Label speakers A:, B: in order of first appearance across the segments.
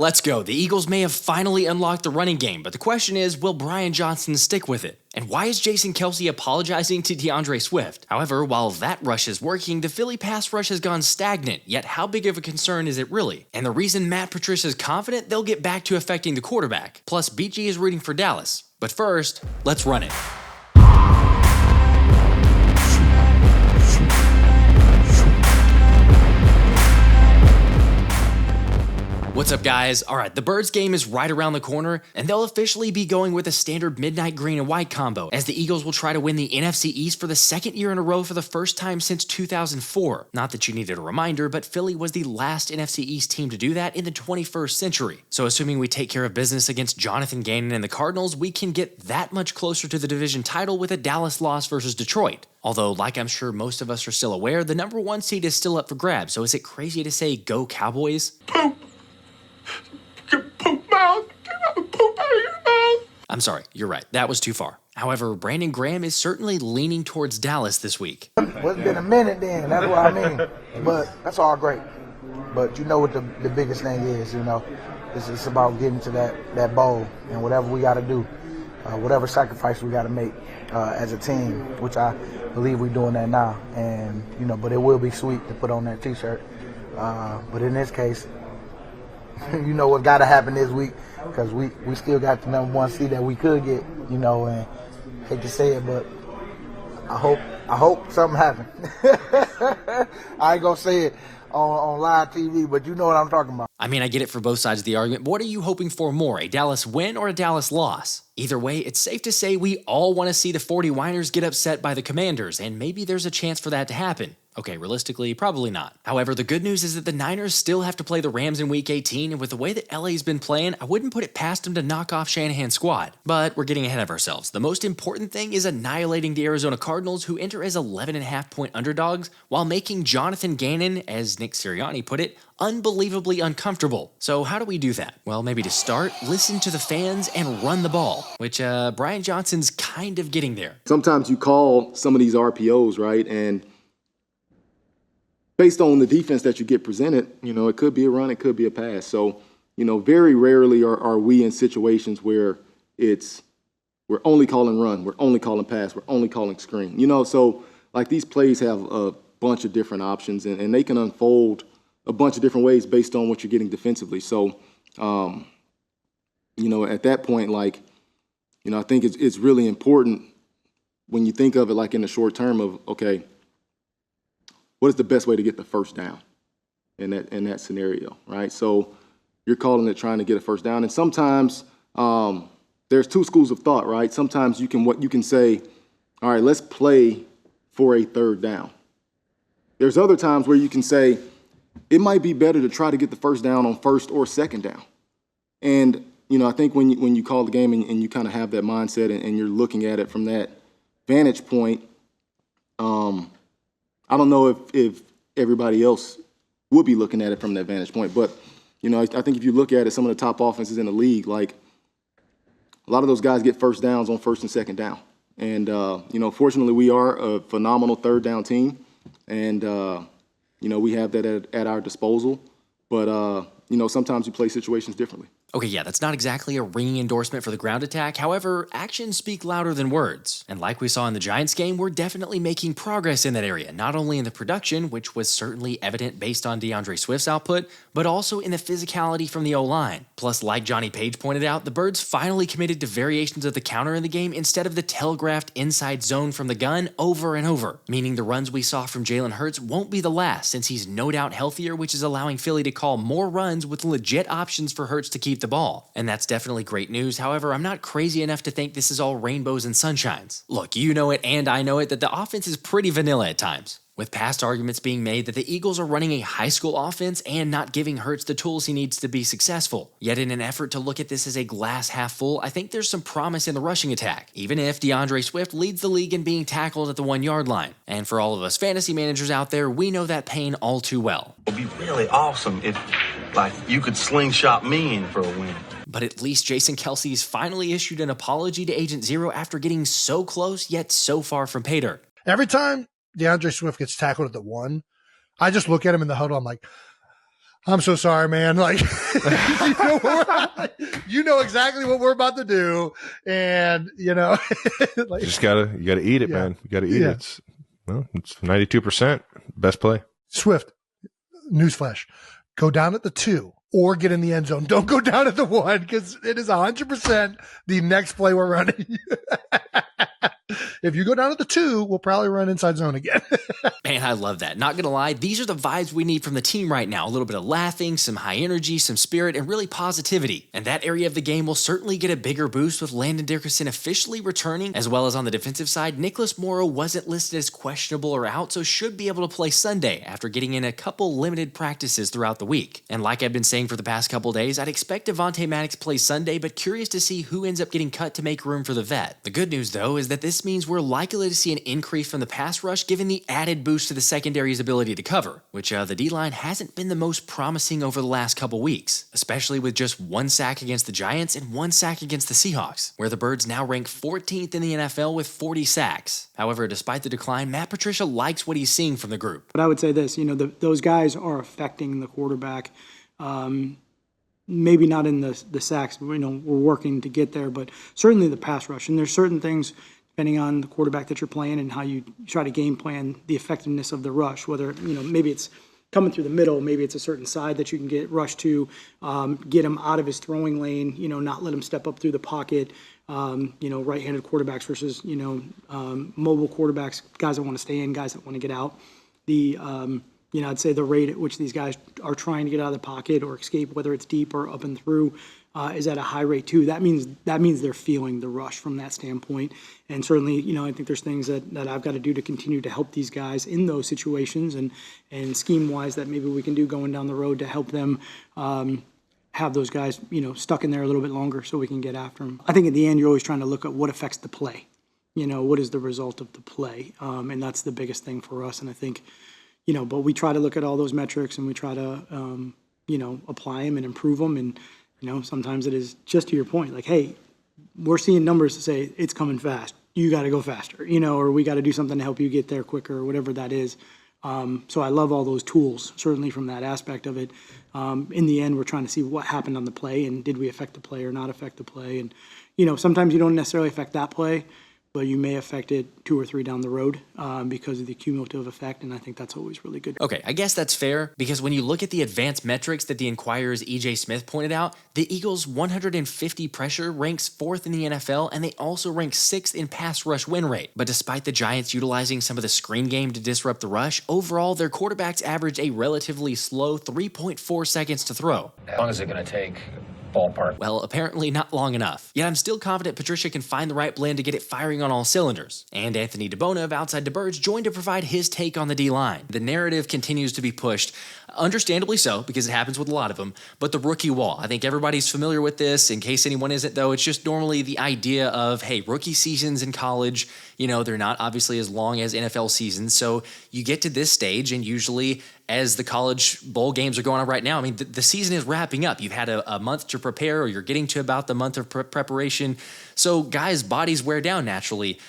A: Let's go. The Eagles may have finally unlocked the running game, but the question is, will Brian Johnson stick with it? And why is Jason Kelce apologizing to DeAndre Swift? However, while that rush is working, the Philly pass rush has gone stagnant, yet how big of a concern is it really? And the reason Matt Patricia is confident they'll get back to affecting the quarterback. Plus, BG is rooting for Dallas. But first, let's run it. What's up, guys? Alright, the Birds game is right around the corner, and they'll officially be going with a standard midnight green and white combo, as the Eagles will try to win the NFC East for the second year in a row for the first time since 2004. Not that you needed a reminder, but Philly was the last NFC East team to do that in the 21st century. So assuming we take care of business against Jonathan Gannon and the Cardinals, we can get that much closer to the division title with a Dallas loss versus Detroit. Although, like I'm sure most of us are still aware, the number 1 seed is still up for grabs, so is it crazy to say go Cowboys? I'm sorry, you're right. That was too far. However, Brandon Graham is certainly leaning towards Dallas this week.
B: Well, it's been a minute then, that's what I mean. But that's all great. But you know what the biggest thing is, it's about getting to that bowl and whatever we got to do, whatever sacrifice we got to make as a team, which I believe we're doing that now. And, but it will be sweet to put on that T-shirt. But in this case, you know what got to happen this week, because we still got the number 1 seed that we could get, and hate to say it, but I hope something happens. I ain't gonna say it on live TV, but you know what I'm talking about.
A: I mean, I get it for both sides of the argument, but what are you hoping for more, a Dallas win or a Dallas loss? Either way, it's safe to say we all want to see the 49ers get upset by the Commanders, and maybe there's a chance for that to happen. Okay, realistically, probably not. However, the good news is that the Niners still have to play the Rams in Week 18, and with the way that LA's been playing, I wouldn't put it past them to knock off Shanahan's squad. But we're getting ahead of ourselves. The most important thing is annihilating the Arizona Cardinals, who enter as 11.5-point underdogs, while making Jonathan Gannon, as Nick Sirianni put it, unbelievably uncomfortable. So how do we do that? Well, maybe to start, listen to the fans and run the ball, which Brian Johnson's kind of getting there.
C: Sometimes you call some of these RPOs, right, and based on the defense that you get presented, it could be a run, it could be a pass. So, very rarely are we in situations where we're only calling run, we're only calling pass, we're only calling screen. So like these plays have a bunch of different options, and they can unfold a bunch of different ways based on what you're getting defensively. So, at that point, I think it's really important when you think of it like in the short term of, okay, what is the best way to get the first down in that scenario, right? So you're calling it trying to get a first down, and sometimes there's 2 schools of thought, right? Sometimes you can say, all right, let's play for a third down. There's other times where you can say it might be better to try to get the first down on first or second down. And I think when you call the game and you kind of have that mindset and you're looking at it from that vantage point, I don't know if everybody else would be looking at it from that vantage point, but I think if you look at it, some of the top offenses in the league, like a lot of those guys get first downs on first and second down. And fortunately, we are a phenomenal third down team, and we have that at our disposal. But sometimes you play situations differently.
A: Okay, yeah, that's not exactly a ringing endorsement for the ground attack. However, actions speak louder than words. And like we saw in the Giants game, we're definitely making progress in that area, not only in the production, which was certainly evident based on DeAndre Swift's output, but also in the physicality from the O-line. Plus, like Johnny Page pointed out, the Birds finally committed to variations of the counter in the game instead of the telegraphed inside zone from the gun over and over, meaning the runs we saw from Jalen Hurts won't be the last, since he's no doubt healthier, which is allowing Philly to call more runs with legit options for Hurts to keep the ball. And that's definitely great news. However, I'm not crazy enough to think this is all rainbows and sunshines. Look, you know it and I know it that the offense is pretty vanilla at times, with past arguments being made that the Eagles are running a high school offense and not giving Hurts the tools he needs to be successful. Yet in an effort to look at this as a glass half full, I think there's some promise in the rushing attack, even if DeAndre Swift leads the league in being tackled at the 1-yard line. And for all of us fantasy managers out there, we know that pain all too well.
D: It would be really awesome if, you could slingshot me in for a win.
A: But at least Jason Kelce's finally issued an apology to Agent Zero after getting so close yet so far from pay dirt.
E: Every time DeAndre Swift gets tackled at the 1, I just look at him in the huddle. I'm like, I'm so sorry, man. Like, you know exactly what we're about to do. And, like,
F: you gotta eat it, man. You gotta eat it. It's 92% best play.
E: Swift, newsflash, go down at the 2 or get in the end zone. Don't go down at the 1 because it is 100% the next play we're running. If you go down at the 2, we'll probably run inside zone again.
A: Man, I love that. Not gonna lie, these are the vibes we need from the team right now. A little bit of laughing, some high energy, some spirit, and really positivity. And that area of the game will certainly get a bigger boost with Landon Dickerson officially returning, as well as on the defensive side, Nicholas Morrow wasn't listed as questionable or out, so should be able to play Sunday after getting in a couple limited practices throughout the week. And like I've been saying for the past couple days, I'd expect Devonta Maddox play Sunday, but curious to see who ends up getting cut to make room for the vet. The good news, though, is that this means we're likely to see an increase from the pass rush given the added boost to the secondary's ability to cover, which the D-line hasn't been the most promising over the last couple weeks, especially with just 1 sack against the Giants and 1 sack against the Seahawks, where the Birds now rank 14th in the NFL with 40 sacks. However, despite the decline, Matt Patricia likes what he's seeing from the group.
G: But I would say this, those guys are affecting the quarterback. Maybe not in the sacks, we're working to get there, but certainly the pass rush. And there's certain things, depending on the quarterback that you're playing and how you try to game plan the effectiveness of the rush, whether, maybe it's coming through the middle, maybe it's a certain side that you can get rushed to, get him out of his throwing lane, not let him step up through the pocket, right-handed quarterbacks versus, mobile quarterbacks, guys that want to stay in, guys that want to get out. I'd say the rate at which these guys are trying to get out of the pocket or escape, whether it's deep or up and through, is at a high rate too. That means they're feeling the rush from that standpoint. And certainly, I think there's things that I've got to do to continue to help these guys in those situations and scheme-wise that maybe we can do going down the road to help them have those guys, stuck in there a little bit longer so we can get after them. I think in the end, you're always trying to look at what affects the play. What is the result of the play? And that's the biggest thing for us. And I think, but we try to look at all those metrics and we try to, apply them and improve them. And, sometimes it is just to your point, like, hey, we're seeing numbers to say it's coming fast. You got to go faster, or we got to do something to help you get there quicker or whatever that is. So I love all those tools, certainly from that aspect of it. In the end, we're trying to see what happened on the play and did we affect the play or not affect the play. And, sometimes you don't necessarily affect that play, but you may affect it 2 or 3 down the road because of the cumulative effect, and I think that's always really good.
A: Okay, I guess that's fair, because when you look at the advanced metrics that the Enquirer's E.J. Smith pointed out, the Eagles' 150 pressure ranks 4th in the NFL, and they also rank 6th in pass rush win rate. But despite the Giants utilizing some of the screen game to disrupt the rush, overall their quarterbacks average a relatively slow 3.4 seconds to throw.
H: How long is it going to take? Ballpark.
A: Well, apparently not long enough. Yet I'm still confident Patricia can find the right blend to get it firing on all cylinders. And Anthony DeBona of Outside the Birds joined to provide his take on the D-line. The narrative continues to be pushed, understandably so, because it happens with a lot of them, but the rookie wall. I think everybody's familiar with this. In case anyone isn't, though, it's just normally the idea of, hey, rookie seasons in college, they're not obviously as long as NFL seasons. So you get to this stage, and usually as the college bowl games are going on right now, I mean, the season is wrapping up. You've had a month to prepare, or you're getting to about the month of preparation. So guys' bodies wear down naturally.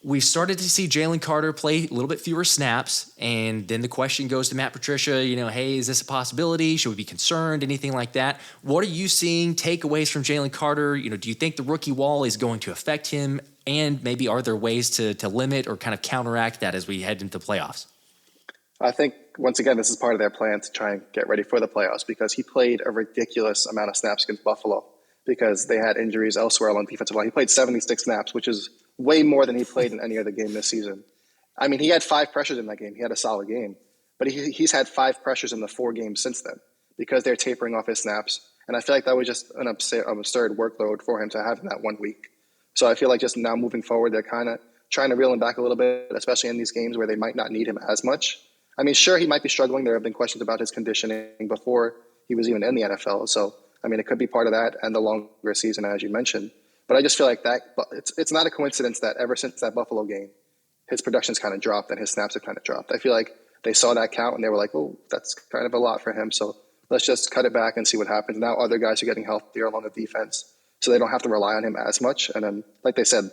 A: We've started to see Jalen Carter play a little bit fewer snaps, and then the question goes to Matt Patricia, hey, is this a possibility? Should we be concerned? Anything like that? What are you seeing takeaways from Jalen Carter? Do you think the rookie wall is going to affect him? And maybe are there ways to limit or kind of counteract that as we head into the playoffs?
I: I think, once again, this is part of their plan to try and get ready for the playoffs because he played a ridiculous amount of snaps against Buffalo because they had injuries elsewhere along the defensive line. He played 76 snaps, which is way more than he played in any other game this season. I mean, he had 5 pressures in that game. He had a solid game. But he's had 5 pressures in the 4 games since then because they're tapering off his snaps. And I feel like that was just an absurd workload for him to have in that 1 week. So I feel like just now moving forward, they're kind of trying to reel him back a little bit, especially in these games where they might not need him as much. I mean, sure, he might be struggling. There have been questions about his conditioning before he was even in the NFL. So, I mean, it could be part of that and the longer season, as you mentioned. But I just feel like that it's not a coincidence that ever since that Buffalo game, his production's kind of dropped and his snaps have kind of dropped. I feel like they saw that count and they were like, oh, that's kind of a lot for him. So let's just cut it back and see what happens. Now other guys are getting healthier along the defense, so they don't have to rely on him as much. And then, like they said,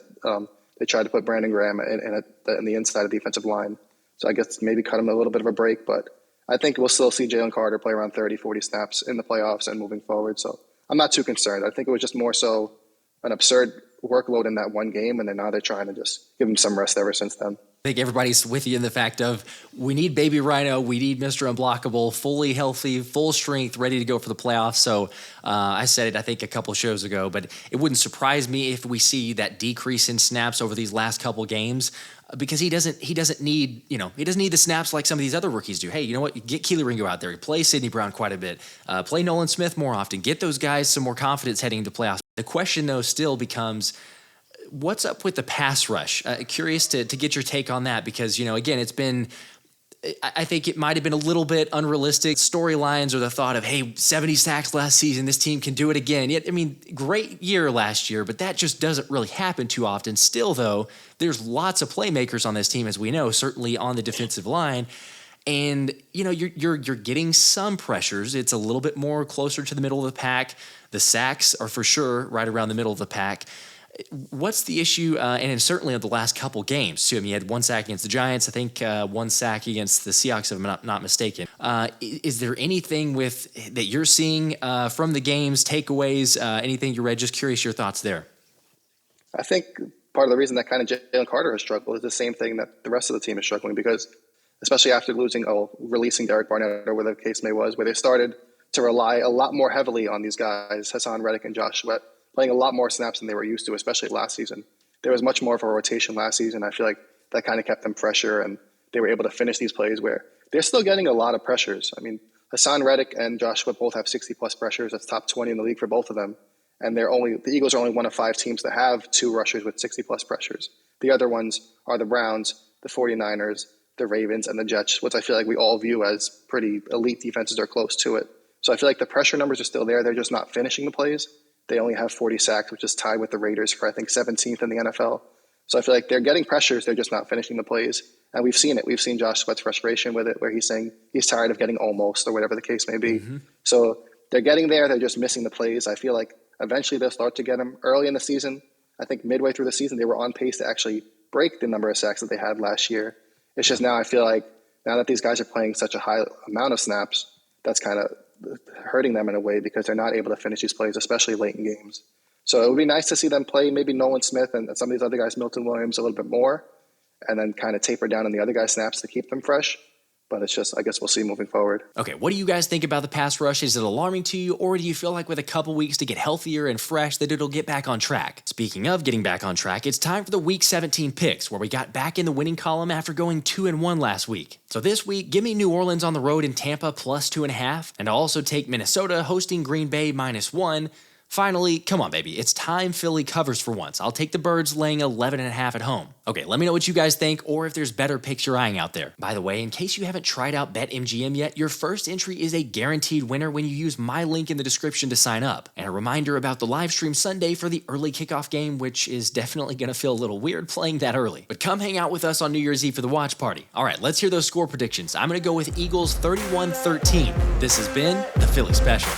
I: they tried to put Brandon Graham in the inside of the defensive line. So I guess maybe cut him a little bit of a break. But I think we'll still see Jalen Carter play around 30, 40 snaps in the playoffs and moving forward. So I'm not too concerned. I think it was just more so an absurd workload in that one game, and then now they're trying to just give him some rest ever since then.
A: I think everybody's with you in the fact of we need Baby Rhino, we need Mr. Unblockable, fully healthy, full strength, ready to go for the playoffs. So I said it, I think, a couple shows ago, but it wouldn't surprise me if we see that decrease in snaps over these last couple games because he doesn't need the snaps like some of these other rookies do. Hey, you know what? Get Keely Ringo out there, play Sidney Brown quite a bit, play Nolan Smith more often, get those guys some more confidence heading into playoffs. The question though still becomes, what's up with the pass rush? Curious to get your take on that because, again, it's been, I think it might have been a little bit unrealistic storylines or the thought of, hey, 70 sacks last season, this team can do it again. Yet, great year last year, but that just doesn't really happen too often. Still, though, there's lots of playmakers on this team, as we know, certainly on the defensive line. And, you're getting some pressures. It's a little bit more closer to the middle of the pack. The sacks are for sure right around the middle of the pack. What's the issue? And certainly of the last couple games, too. You had one sack against the Giants, I think one sack against the Seahawks, if I'm not mistaken. Is there anything that you're seeing from the games, takeaways, anything you read? Just curious your thoughts there.
I: I think part of the reason that kind of Jalen Carter has struggled is the same thing that the rest of the team is struggling because, especially after releasing Derek Barnett or whatever the case may was, where they started to rely a lot more heavily on these guys, Haason, Reddick, and Josh Sweat, playing a lot more snaps than they were used to, especially last season. There was much more of a rotation last season. I feel like that kind of kept them fresher, and they were able to finish these plays where they're still getting a lot of pressures. Haason Reddick and Josh Sweat both have 60-plus pressures. That's top 20 in the league for both of them. And the Eagles are only one of 5 teams that have 2 rushers with 60-plus pressures. The other ones are the Browns, the 49ers, the Ravens, and the Jets, which I feel like we all view as pretty elite defenses or close to it. So I feel like the pressure numbers are still there. They're just not finishing the plays. They only have 40 sacks, which is tied with the Raiders for, I think, 17th in the NFL. So I feel like they're getting pressures. They're just not finishing the plays. And we've seen it. We've seen Josh Sweat's frustration with it, where he's saying he's tired of getting almost or whatever the case may be. Mm-hmm. So they're getting there. They're just missing the plays. I feel like eventually they'll start to get them. Early in the season, I think midway through the season, they were on pace to actually break the number of sacks that they had last year. It's just now I feel like now that these guys are playing such a high amount of snaps, that's kind of hurting them in a way because they're not able to finish these plays, especially late in games. So it would be nice to see them play maybe Nolan Smith and some of these other guys, Milton Williams, a little bit more, and then kind of taper down on the other guys' snaps to keep them fresh. But it's just, I guess we'll see moving forward.
A: Okay, what do you guys think about the pass rush? Is it alarming to you, or do you feel like with a couple weeks to get healthier and fresh that it'll get back on track? Speaking of getting back on track, it's time for the Week 17 picks, where we got back in the winning column after going 2-1 last week. So this week, give me New Orleans on the road in Tampa plus 2.5, and I'll also take Minnesota hosting Green Bay -1. Finally, come on, baby. It's time Philly covers for once. I'll take the Birds laying 11.5 at home. Okay, let me know what you guys think or if there's better picks you're eyeing out there. By the way, in case you haven't tried out BetMGM yet, your first entry is a guaranteed winner when you use my link in the description to sign up. And a reminder about the live stream Sunday for the early kickoff game, which is definitely going to feel a little weird playing that early. But come hang out with us on New Year's Eve for the watch party. All right, let's hear those score predictions. I'm going to go with Eagles 31-13. This has been the Philly Special.